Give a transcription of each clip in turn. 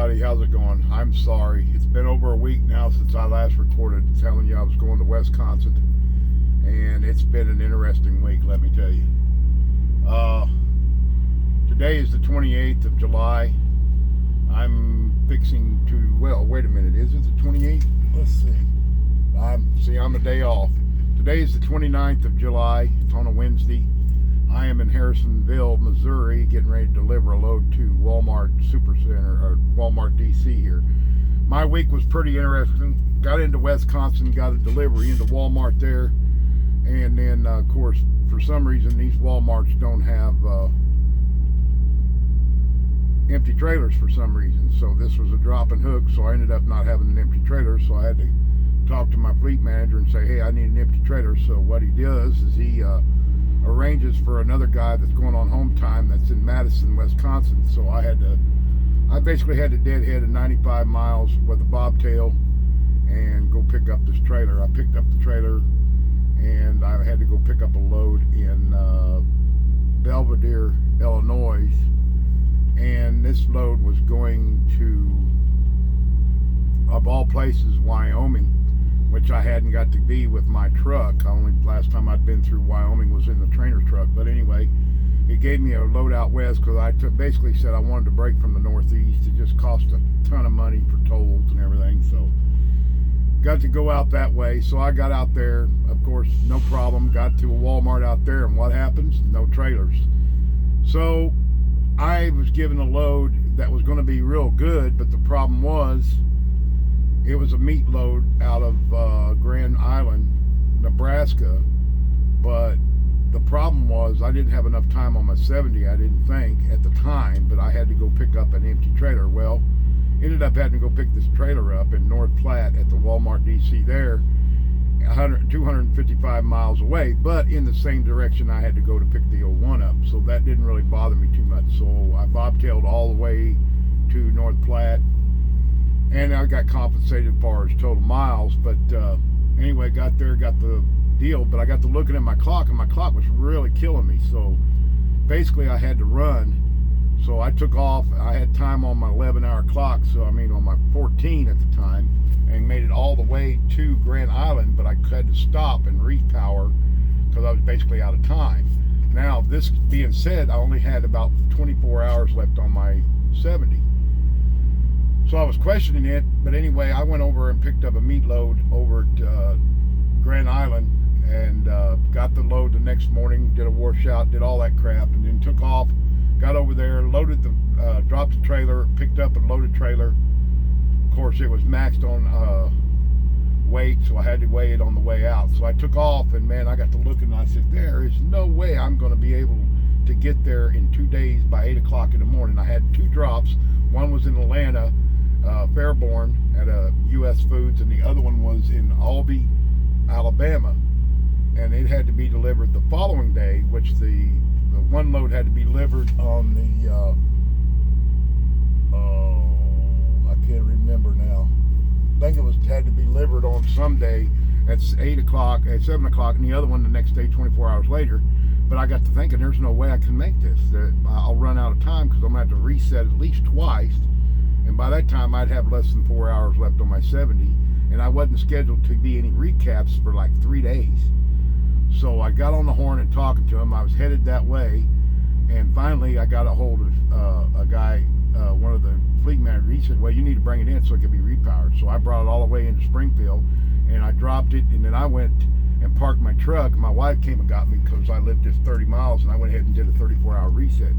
everybody, how's it going? I'm sorry. It's been over a week now since I last recorded telling you I was going to Wisconsin, and it's been an interesting week, let me tell you. Today is the 28th of July. I'm fixing to, well, wait a minute, is it the 28th? Let's see. I'm a day off. Today is the 29th of July. It's on a Wednesday. I am in Harrisonville, Missouri, getting ready to deliver a load to Walmart Supercenter, or Walmart DC here. My week was pretty interesting. Got into Wisconsin, got a delivery into Walmart there, and then, of course, for some reason, these Walmarts don't have empty trailers for some reason. So this was a drop and hook, so I ended up not having an empty trailer, so I had to talk to my fleet manager and say, hey, I need an empty trailer. So what he does is he arranges for another guy that's going on home time that's in Madison, Wisconsin. So I basically had to deadhead at 95 miles with a bobtail and go pick up this trailer. I picked up the trailer and I had to go pick up a load in Belvidere, Illinois, and this load was going to, of all places, Wyoming, which I hadn't got to be with my truck. Last time I'd been through Wyoming was in the trainer's truck. But anyway, he gave me a load out west because I basically said I wanted to break from the Northeast. It just cost a ton of money for tolls and everything. So got to go out that way. So I got out there, of course, no problem. Got to a Walmart out there, and what happens? No trailers. So I was given a load that was going to be real good, but the problem was it was a meat load out of Grand Island, Nebraska, but the problem was I didn't have enough time on my 70, I didn't think at the time, but I had to go pick up an empty trailer. Well, ended up having to go pick this trailer up in North Platte at the Walmart DC there, 255 miles away, but in the same direction I had to go to pick the 01 up, so that didn't really bother me too much. So I bobtailed all the way to North Platte, and I got compensated as far as total miles. But anyway, got there, got the deal, but I got to looking at my clock, and my clock was really killing me. So basically I had to run. So I took off. I had time on my 11-hour clock, so on my 14 at the time, and made it all the way to Grand Island, but I had to stop and repower because I was basically out of time. Now, this being said, I only had about 24 hours left on my 70. So I was questioning it, but anyway, I went over and picked up a meat load over at Grand Island, and got the load the next morning, did a washout, did all that crap, and then took off, got over there, loaded dropped the trailer, picked up a loaded trailer. Of course, it was maxed on weight, so I had to weigh it on the way out. So I took off, and man, I got to looking, and I said, there is no way I'm going to be able to get there in 2 days by 8 o'clock in the morning. I had 2 drops. One was in Atlanta, Fairborn at U.S. Foods, and the other one was in Albany, Alabama, and it had to be delivered the following day, which the one load had to be delivered on the I can't remember now. I think it had to be delivered on Sunday at 7 o'clock, and the other one the next day, 24 hours later. But I got to thinking, there's no way I can make this. I'll run out of time because I'm going to have to reset at least twice. And by that time, I'd have less than 4 hours left on my 70. And I wasn't scheduled to be any recaps for like 3 days. So I got on the horn and talking to him. I was headed that way. And finally, I got a hold of a guy, one of the fleet managers. He said, well, you need to bring it in so it can be repowered. So I brought it all the way into Springfield, and I dropped it. And then I went and parked my truck. My wife came and got me because I lived just 30 miles, and I went ahead and did a 34-hour reset.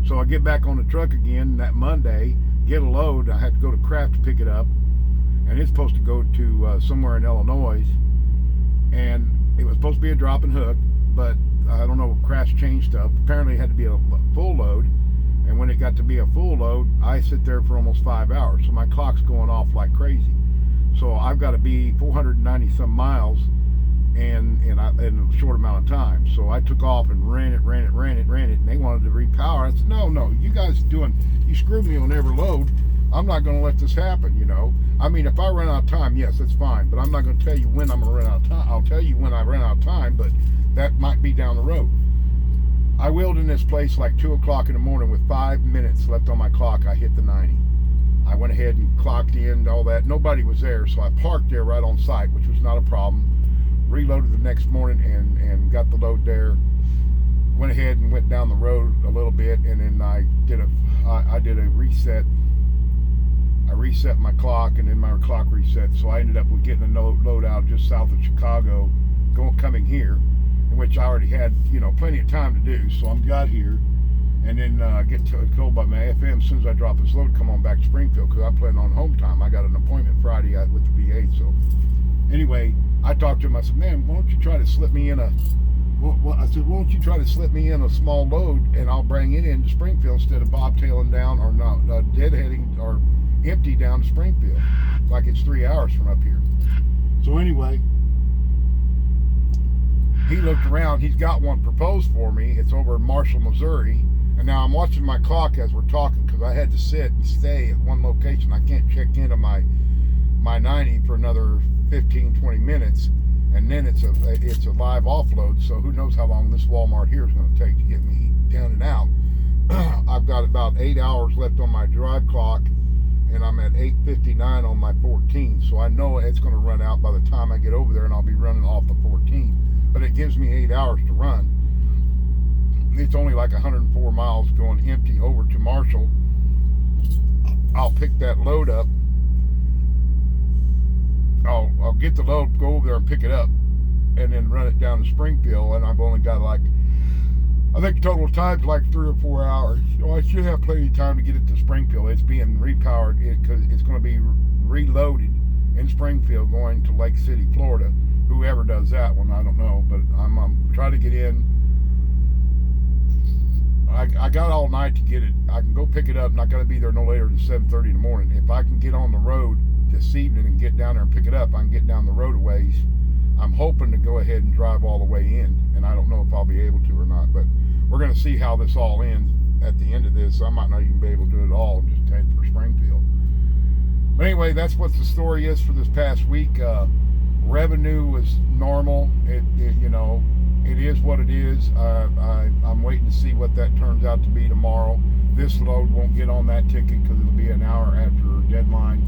So I get back on the truck again that Monday, get a load. I had to go to Kraft to pick it up, and it's supposed to go to somewhere in Illinois, and it was supposed to be a drop and hook, but I don't know, Kraft changed stuff. Apparently it had to be a full load, and when it got to be a full load, I sit there for almost 5 hours, so my clock's going off like crazy. So I've got to be 490 some miles in a short amount of time. So I took off and ran it, and they wanted to repower. I said, no, you guys you screwed me on every load. I'm not going to let this happen, if I run out of time, yes, that's fine, but I'm not going to tell you when I'm going to run out of time. I'll tell you when I run out of time, but that might be down the road. I wheeled in this place like 2 o'clock in the morning with 5 minutes left on my clock. I hit the 90. I went ahead and clocked in, all that. Nobody was there, so I parked there right on site, which was not a problem. Reloaded the next morning and got the load there. Went ahead and went down the road a little bit, and then I did a reset. I reset my clock, and then my clock reset. So I ended up with getting a load out just south of Chicago, coming here, in which I already had plenty of time to do. So I got here, and then get told by my FM as soon as I drop this load, come on back to Springfield because I'm planning on home time. I got an appointment Friday with the V8. So anyway, I talked to him. I said, man, why don't you try to slip me in why don't you try to slip me in a small load, and I'll bring it into Springfield instead of bobtailing down or not deadheading or empty down to Springfield, like it's 3 hours from up here. So anyway, he looked around. He's got one proposed for me. It's over in Marshall, Missouri. And now I'm watching my clock as we're talking because I had to sit and stay at one location. I can't check into my 90 for another 15-20 minutes, and then it's a live offload. So who knows how long this Walmart here is going to take to get me down and out. I've got about 8 hours left on my drive clock, and I'm at 8:59 on my 14. So I know it's going to run out by the time I get over there, and I'll be running off the 14. But it gives me 8 hours to run. It's only like 104 miles going empty over to Marshall. I'll pick that load up. I'll get the load, go over there and pick it up, and then run it down to Springfield. And I've only got I think total time's like 3 or 4 hours. So I should have plenty of time to get it to Springfield. It's being repowered because it's going to be reloaded in Springfield going to Lake City, Florida. Whoever does that one, I don't know, but I'm trying to get in. I got all night to get it. I can go pick it up, and I got to be there no later than 7:30 in the morning. If I can get on the road this evening and get down there and pick it up, I can get down the road a ways. I'm hoping to go ahead and drive all the way in, and I don't know if I'll be able to or not, but we're going to see how this all ends at the end of this. I might not even be able to do it all and just head for Springfield. But anyway, that's what the story is for this past week. Revenue was normal. It is what it is. I'm waiting to see what that turns out to be tomorrow. This load won't get on that ticket because it'll be an hour after deadline.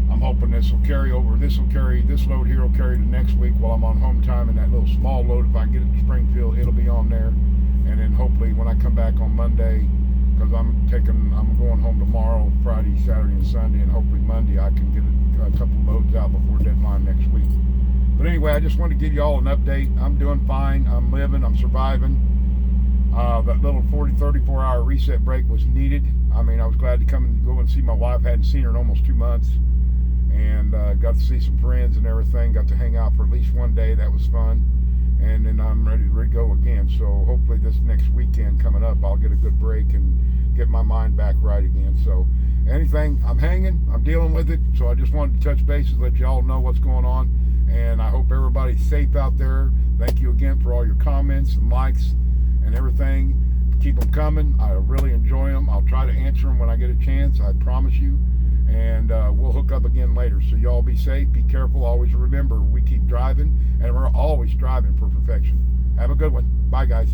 I'm hoping this will carry over. This load here will carry to next week while I'm on home time, and that little small load, if I can get it to Springfield, it'll be on there. And then hopefully when I come back on Monday, because I'm going home tomorrow, Friday, Saturday, and Sunday, and hopefully Monday I can get a couple loads out before deadline next week. But anyway, I just wanted to give you all an update. I'm doing fine. I'm living. I'm surviving. That little 34 hour reset break was needed. I mean, I was glad to come and go and see my wife. I hadn't seen her in almost 2 months. And got to see some friends and everything. Got to hang out for at least one day. That was fun. And then I'm ready to go again. So hopefully this next weekend coming up, I'll get a good break and get my mind back right again. So anything, I'm hanging. I'm dealing with it. So I just wanted to touch bases, let you all know what's going on. And I hope everybody's safe out there. Thank you again for all your comments and likes and everything. Keep them coming. I really enjoy them. I'll try to answer them when I get a chance. I promise you. And we'll hook up again later. So y'all be safe. Be careful. Always remember, we keep driving, and we're always striving for perfection. Have a good one. Bye, guys.